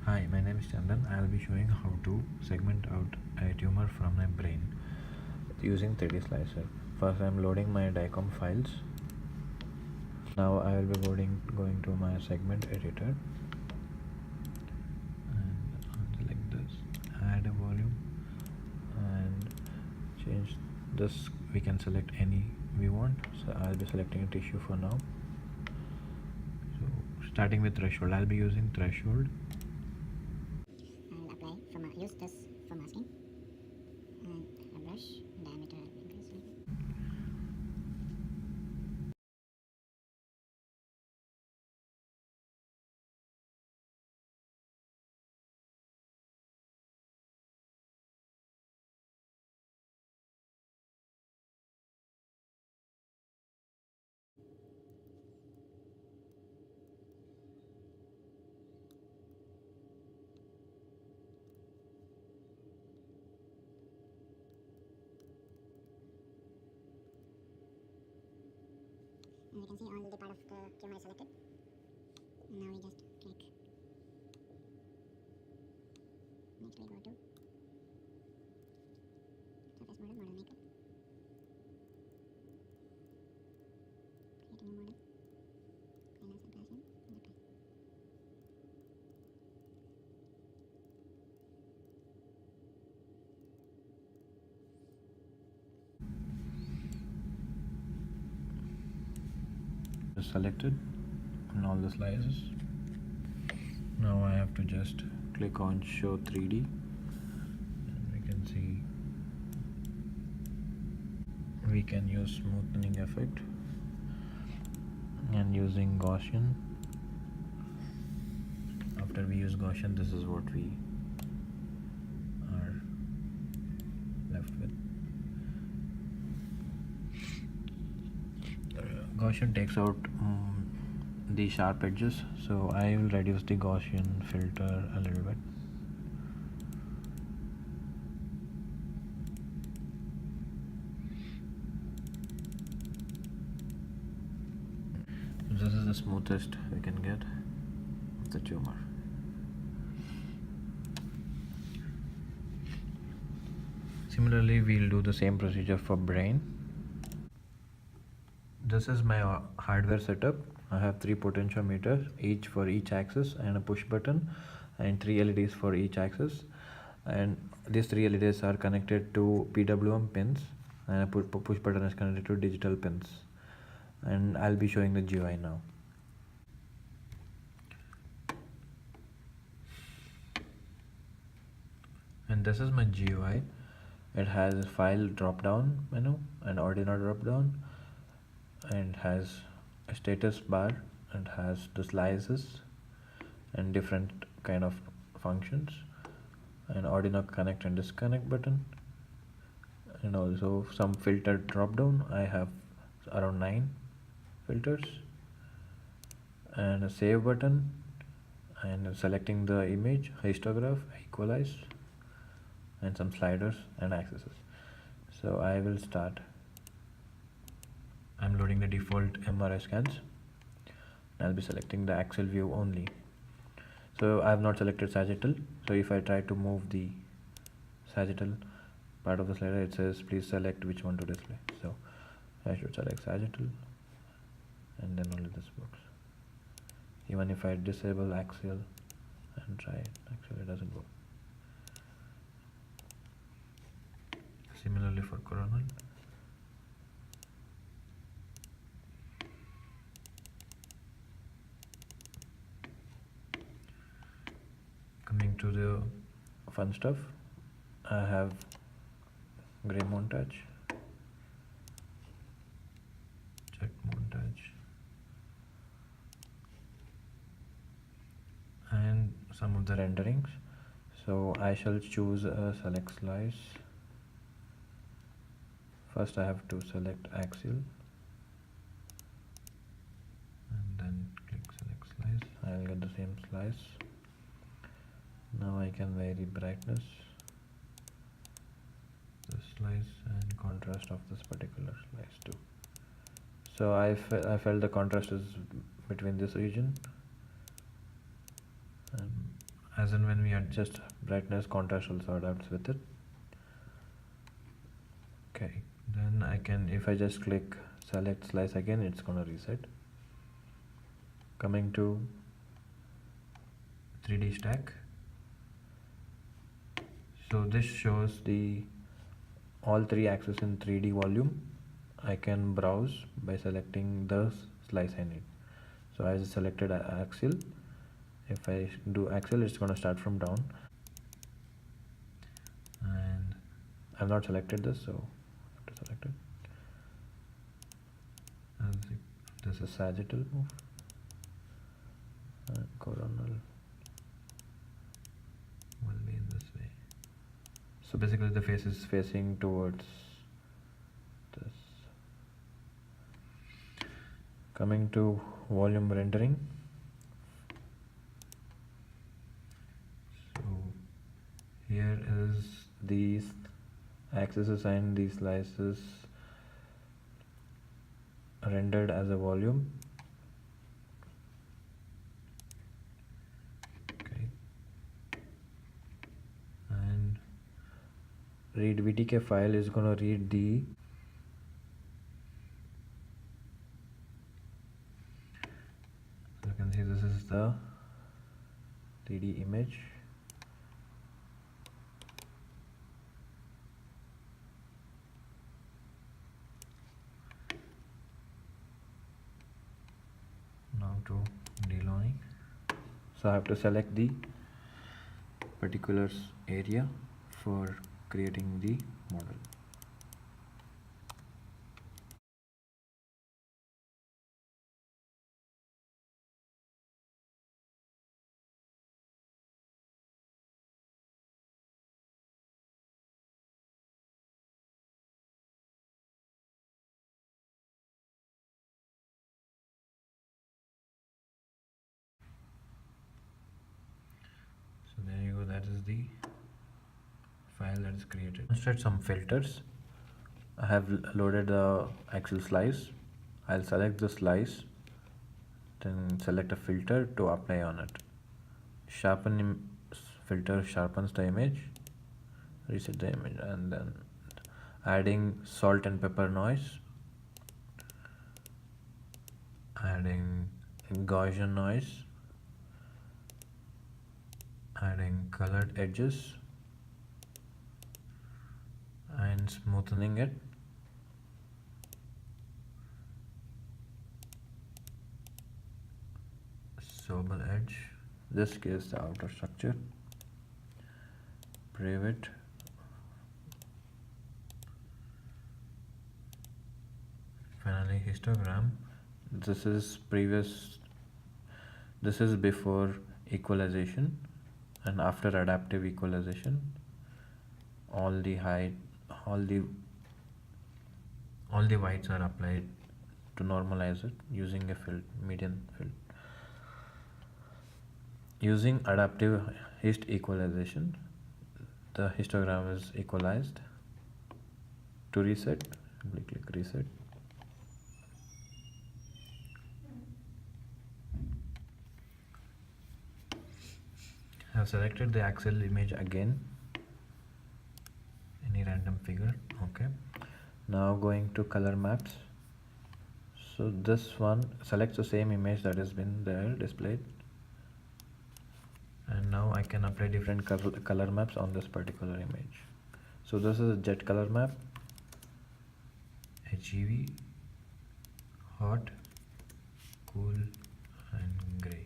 Hi, my name is Chandan. I'll be showing how to segment out a tumor from my brain using 3D slicer. First, I'm loading my DICOM files. Now I will be going to my segment editor and I'll select this, add a volume and change this. We can select any we want. So I'll be selecting a tissue for now. So starting with threshold, I'll be using threshold. I'll apply use this for masking and a brush diameter increase. And we can see all the part of the tumor is selected. Now we just click. Next we go to surface model, model maker. Create a new model. Colors and Gaussian and apply. Selected on all the slices. Now I have to just click on show 3D and we can see we can use smoothing effect and using Gaussian. After we use Gaussian, this is what we are left with. Gaussian takes out the sharp edges, so I will reduce the Gaussian filter a little bit. This is the smoothest we can get of the tumor. Similarly, we'll do the same procedure for brain. This is my hardware setup. I have 3 potentiometers, each for each axis, and a push button and 3 LEDs for each axis. And these 3 LEDs are connected to PWM pins and a push button is connected to digital pins. And I'll be showing the GUI now. And this is my GUI. It has a file drop down menu and Arduino drop down, and has a status bar and has the slices and different kind of functions, and Arduino connect and disconnect button, and also some filter drop down. I have around 9 filters and a save button and selecting the image, histograph, equalize, and some sliders and axes. So I will start. I'm loading the default MRI scans. I'll be selecting the axial view only. So I have not selected sagittal. So if I try to move the sagittal part of the slider, it says please select which one to display. So I should select sagittal, and then only this works. Even if I disable axial and try it, actually it doesn't work. Similarly for coronal. Coming to the fun stuff, I have gray montage, jet montage, and some of the renderings. So I shall choose a select slice. First I have to select axial and then click select slice. I will get the same slice. Now I can vary brightness, the slice, and contrast of this particular slice too. So I felt the contrast is between this region, and as and when we adjust brightness, contrast also adapts with it. Okay, then I can, if I just click select slice again, it's gonna reset. Coming to 3D stack, so this shows the all three axes in 3D volume. I can browse by selecting the slice I need. So I selected axial. If I do axial, it's gonna start from down, and I've not selected this, so I have to select it. And this is sagittal move and coronal will be in this way. So basically the face is facing towards this. Coming to volume rendering, so here is these axes and these slices rendered as a volume. Okay, and read VTK file is going to read the so you can see this is the 3D image. Now to Deloy, so I have to select the particular area for creating the model. So there you go, that is the file that is created. Instead some filters. I have loaded the actual slice. I'll select the slice, then select a filter to apply on it. Filter sharpens the image, reset the image, and then adding salt and pepper noise, adding Gaussian noise, adding colored edges, and smoothing it. Sobel edge. This gives the outer structure. Private. Finally, histogram. This is before equalization and after adaptive equalization. All the whites are applied to normalize it using a median fill. Using adaptive hist equalization, the histogram is equalized. To reset, click reset. I have selected the axial image again, any random figure. Okay, now going to color maps. So this one selects the same image that has been there displayed, and now I can apply different color maps on this particular image. So this is a jet color map, HEV, hot, cool, and gray.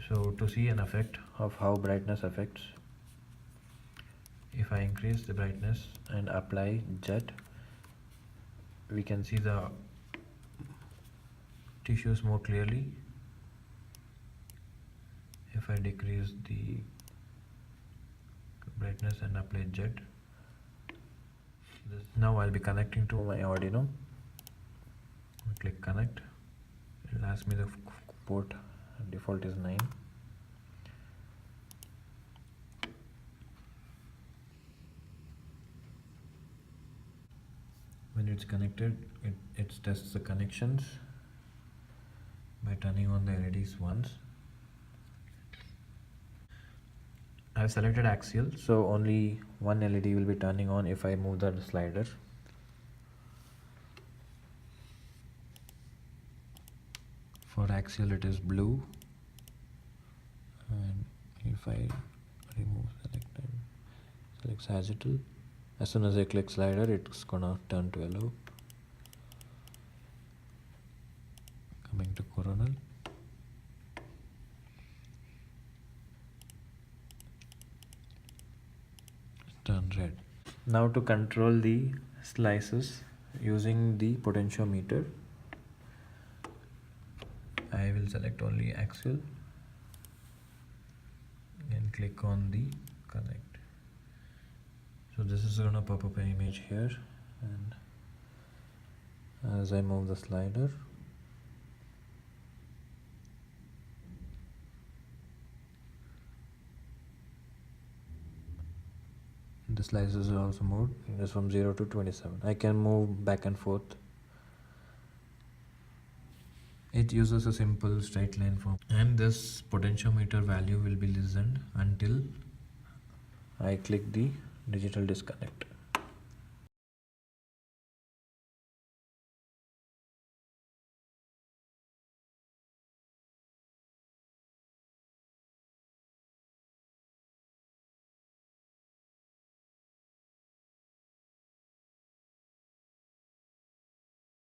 So to see an effect of how brightness affects, if I increase the brightness and apply jet, we can see the tissues more clearly. If I decrease the brightness and apply jet, now I'll be connecting to my Arduino. Click connect. It will ask me the port, default is 9. When it's connected, it tests the connections by turning on the LEDs once. I've selected axial, so only one LED will be turning on if I move the slider. For axial it is blue, and if I remove select sagittal, as soon as I click slider it's gonna turn to yellow. Coming to coronal, turn red. Now to control the slices using the potentiometer, I will select only axial and click on the connect. So this is gonna pop up an image here, and as I move the slider, the slices are also moved. It is from 0 to 27. I can move back and forth. It uses a simple straight line form, and this potentiometer value will be listened until I click the digital disconnect.